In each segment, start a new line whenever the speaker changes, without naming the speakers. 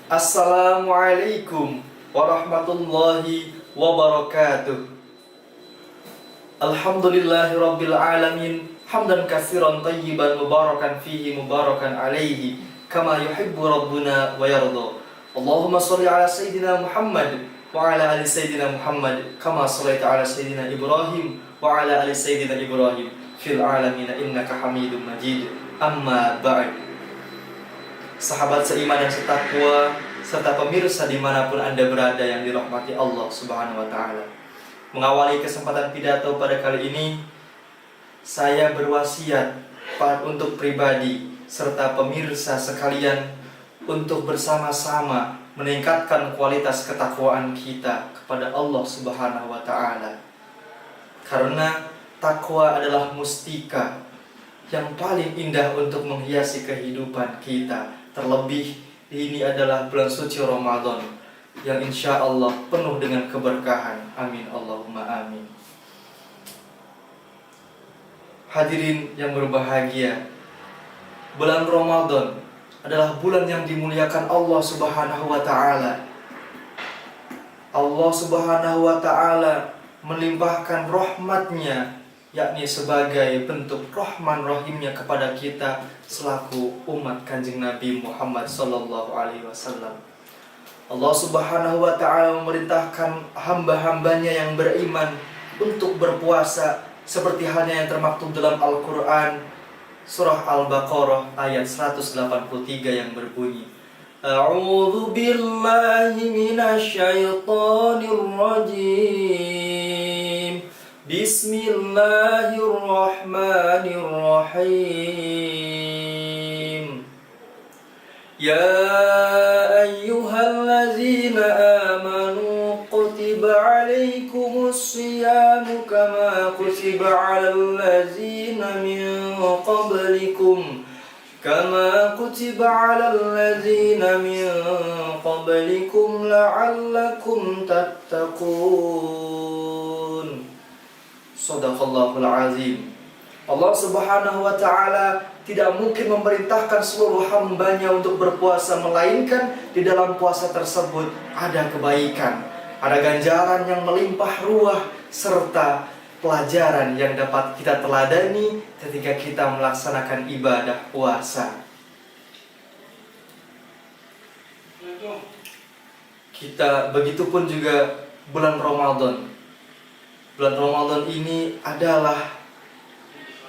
Assalamualaikum warahmatullahi wabarakatuh. Alhamdulillahirabbil alamin, hamdan katsiran thayyiban mubarakan fihi mubarakan alaihi kama yuhibbu rabbuna wa yarda. Allahumma shalli ala sayyidina Muhammad wa ala ali sayyidina Muhammad kama shallaita ala sayyidina Ibrahim wa ala ali sayyidina Ibrahim fil alamin innaka Hamidum Majid. Amma ba'd. Sahabat seiman yang setakwa serta pemirsa dimanapun Anda berada yang dirahmati Allah Subhanahu wa Ta'ala, mengawali kesempatan pidato pada kali ini, saya berwasiat untuk pribadi serta pemirsa sekalian untuk bersama-sama meningkatkan kualitas ketakwaan kita kepada Allah Subhanahu wa Ta'ala. Karena takwa adalah mustika yang paling indah untuk menghiasi kehidupan kita. Terlebih ini adalah bulan suci Ramadan yang insya Allah penuh dengan keberkahan. Amin Allahumma amin. Hadirin yang berbahagia, bulan Ramadan adalah bulan yang dimuliakan Allah Subhanahu wa Ta'ala. Allah Subhanahu wa Ta'ala melimpahkan rahmatnya, yakni sebagai bentuk rahman rahimnya kepada kita selaku umat Kanjeng Nabi Muhammad sallallahu alaihi wasallam. Allah Subhanahu wa Ta'ala memerintahkan hamba-hambanya yang beriman untuk berpuasa seperti halnya yang termaktub dalam Al-Quran surah Al-Baqarah ayat 183 yang berbunyi, A'udzu billahi minasy syaithanir rajim. Bismillahirrahmanirrahim. Ya ayyuhallazina amanu kutiba alaikumus siyamu kama kutiba alal ladzina min qablikum la'allakum tattaqun. Shadaqallahul azim. Allah Subhanahu wa Ta'ala tidak mungkin memerintahkan seluruh hambanya untuk berpuasa, melainkan di dalam puasa tersebut ada kebaikan, ada ganjaran yang melimpah ruah, serta pelajaran yang dapat kita teladani ketika kita melaksanakan ibadah puasa. Begitupun juga bulan Ramadan. Bulan Ramadan ini adalah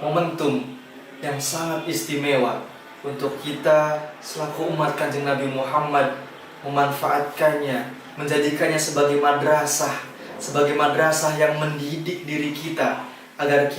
momentum yang sangat istimewa untuk kita selaku umat Kanjeng Nabi Muhammad memanfaatkannya, menjadikannya sebagai madrasah yang mendidik diri kita agar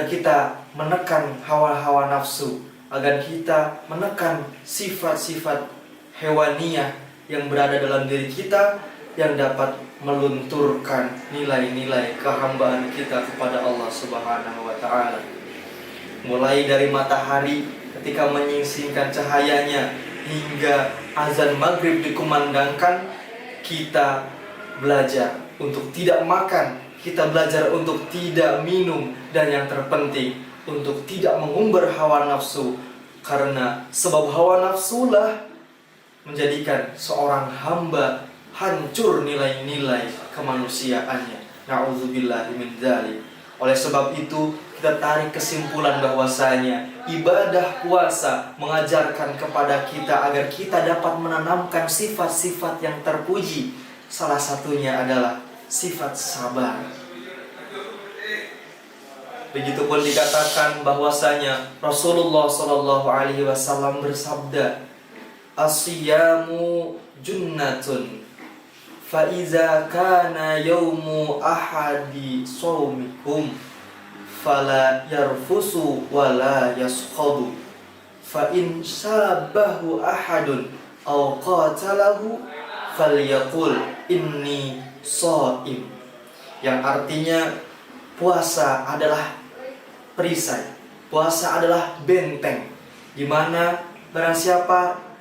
kita menekan hawa-hawa nafsu, agar kita menekan sifat-sifat hewaniyah yang berada dalam diri kita yang dapat melunturkan nilai-nilai kehambaan kita kepada Allah Subhanahu wa Ta'ala. Mulai dari matahari ketika menyingsingkan cahayanya hingga azan maghrib dikumandangkan, kita belajar untuk tidak makan, kita belajar untuk tidak minum, dan yang terpenting untuk tidak mengumbar hawa nafsu, karena sebab hawa nafsulah menjadikan seorang hamba hancur nilai-nilai kemanusiaannya. Na'udzubillahi min dzalik. Oleh sebab itu, kita tarik kesimpulan bahwasanya ibadah puasa mengajarkan kepada kita agar kita dapat menanamkan sifat-sifat yang terpuji. Salah satunya adalah sifat sabar. Begitupun dikatakan bahwasanya Rasulullah sallallahu alaihi wasallam bersabda, "As-siyamu junnatun fa iza kana yaumu ahadi shaumikum fala yarfusu wala yaskhadu fa in sabahu ahadun aw qatalahu falyaqul inni shaim." Yang artinya puasa adalah perisai, puasa adalah benteng, di mana barang siapa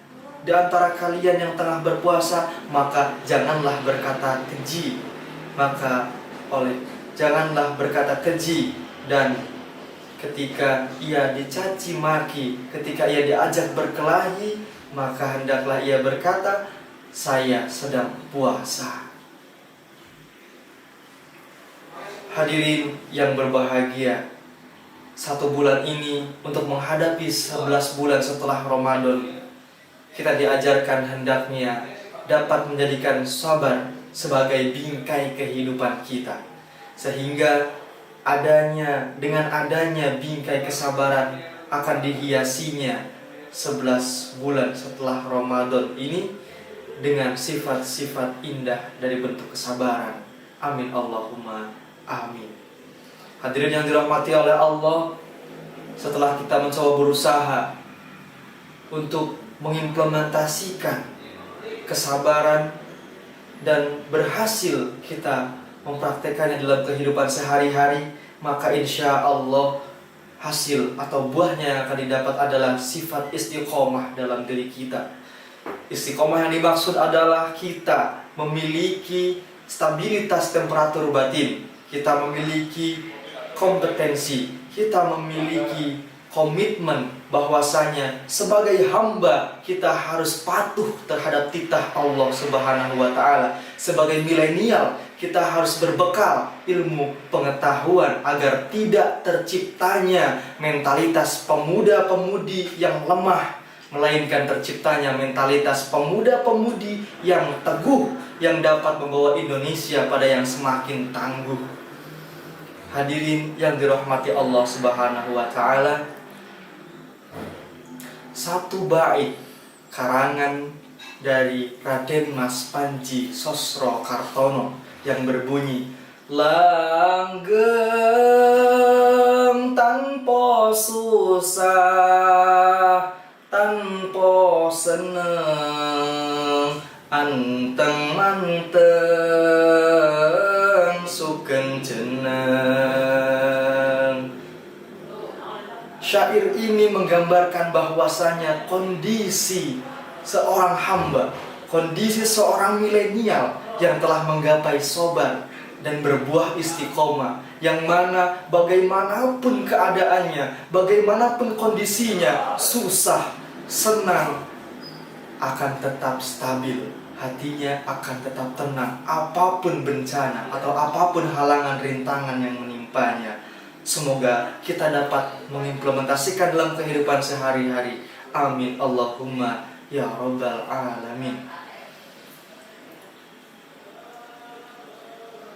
di antara kalian yang tengah berpuasa, maka janganlah berkata keji, janganlah berkata keji dan ketika ia dicaci maki, ketika ia diajak berkelahi, maka hendaklah ia berkata, saya sedang puasa. Hadirin yang berbahagia, 1 bulan ini untuk menghadapi 11 bulan setelah Ramadan, kita diajarkan hendaknya dapat menjadikan sabar sebagai bingkai kehidupan kita. Sehingga dengan adanya bingkai kesabaran akan dihiasinya 11 bulan setelah Ramadan ini dengan sifat-sifat indah dari bentuk kesabaran. Amin Allahumma amin. Hadirin yang dirahmati oleh Allah, setelah kita mencoba berusaha untuk mengimplementasikan kesabaran dan berhasil kita mempraktekannya dalam kehidupan sehari-hari, maka insya Allah hasil atau buahnya yang akan didapat adalah sifat istiqomah dalam diri kita. Istiqomah yang dimaksud adalah kita memiliki stabilitas temperatur batin, kita memiliki kompetensi, kita memiliki komitmen bahwasanya sebagai hamba kita harus patuh terhadap titah Allah Subhanahu wa taala. Sebagai milenial kita harus berbekal ilmu pengetahuan agar tidak terciptanya mentalitas pemuda-pemudi yang lemah, melainkan terciptanya mentalitas pemuda-pemudi yang teguh, yang dapat membawa Indonesia pada yang semakin tangguh. Hadirin yang dirahmati Allah Subhanahu wa taala, 1 bait karangan dari Raden Mas Panji Sosrokartono yang berbunyi, langgeng tanpa susah, tanpa seneng, anteng manteng sugeng jeneng. Syair ini menggambarkan bahwasanya kondisi seorang hamba, kondisi seorang milenial yang telah menggapai sabar dan berbuah istiqomah, yang mana bagaimanapun keadaannya, bagaimanapun kondisinya, susah, senang, akan tetap stabil, hatinya akan tetap tenang apapun bencana atau apapun halangan rintangan yang menimpanya. Semoga kita dapat mengimplementasikan dalam kehidupan sehari-hari. Amin Allahumma ya rabbal alamin.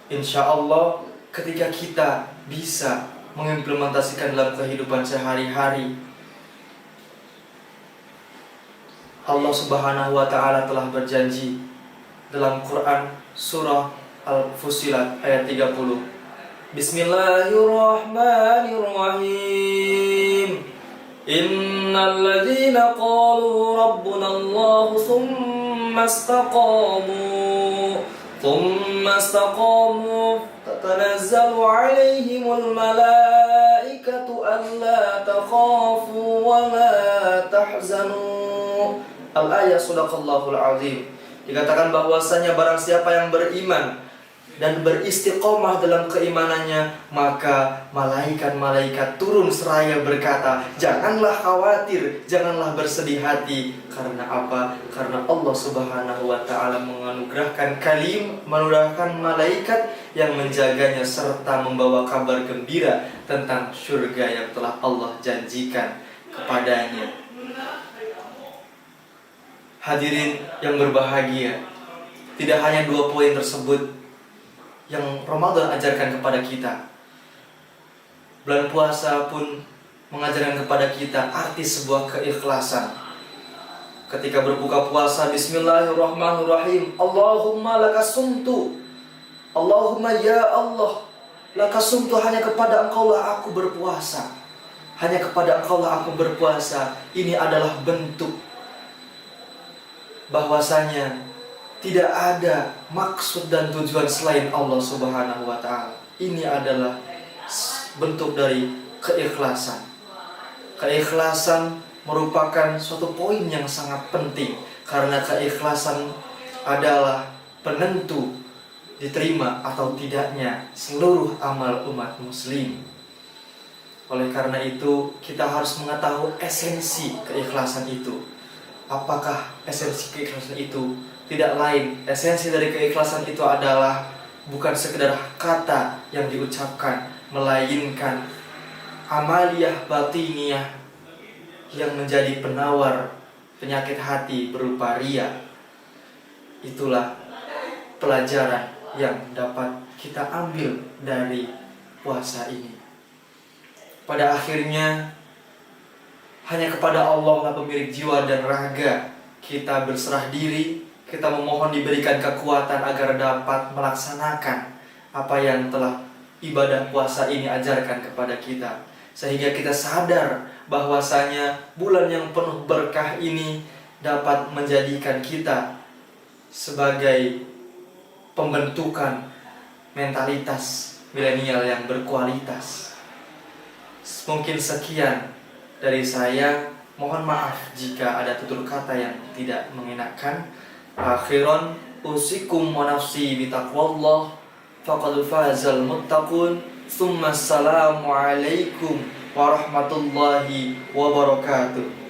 Insya Allah ketika kita bisa mengimplementasikan dalam kehidupan sehari-hari, Allah Subhanahu wa ta'ala telah berjanji dalam Quran surah Al-Fussilat ayat 30. Bismillahirrahmanirrahim. Innal ladzina qalu rabbuna Allah thumma istaqamu tatanazzalu alaihimul malaikatu alla takhafu wa la tahzanu. Al-ayat Sadaqallahul Azim. Dikatakan bahwasanya barang siapa yang beriman dan beristiqomah dalam keimanannya, maka malaikat-malaikat turun seraya berkata, janganlah khawatir, janganlah bersedih hati. Karena apa? Karena Allah Subhanahu wa ta'ala menganugerahkan malaikat yang menjaganya serta membawa kabar gembira tentang surga yang telah Allah janjikan kepadanya. Hadirin yang berbahagia, tidak hanya 2 poin tersebut yang Ramadan ajarkan kepada kita, bulan puasa pun mengajarkan kepada kita arti sebuah keikhlasan. Ketika berbuka puasa, bismillahirrahmanirrahim, Allahumma lakasumtu, Allahumma ya Allah, lakasumtu, hanya kepada Engkaulah aku berpuasa, hanya kepada Engkaulah aku berpuasa. Ini adalah bentuk bahwasanya tidak ada maksud dan tujuan selain Allah Subhanahu wa ta'ala. Ini adalah bentuk dari keikhlasan. Keikhlasan merupakan suatu poin yang sangat penting, karena keikhlasan adalah penentu diterima atau tidaknya seluruh amal umat muslim. Oleh karena itu, kita harus mengetahui esensi keikhlasan itu. Apakah esensi keikhlasan itu? Tidak lain, esensi dari keikhlasan itu adalah bukan sekedar kata yang diucapkan, melainkan amaliyah batiniyah yang menjadi penawar penyakit hati berupa riya. Itulah pelajaran yang dapat kita ambil dari puasa ini. Pada akhirnya, hanya kepada Allah lah pemilik jiwa dan raga kita berserah diri, kita memohon diberikan kekuatan agar dapat melaksanakan apa yang telah ibadah puasa ini ajarkan kepada kita. Sehingga kita sadar bahwasanya bulan yang penuh berkah ini dapat menjadikan kita sebagai pembentukan mentalitas milenial yang berkualitas. Mungkin sekian dari saya. Mohon maaf jika ada tutur kata yang tidak mengenakan. Akhiran usikum wa nafsi bitaqwallah faqad fazal muttaqun. Tsumma assalamu alaikum warahmatullahi wabarakatuh.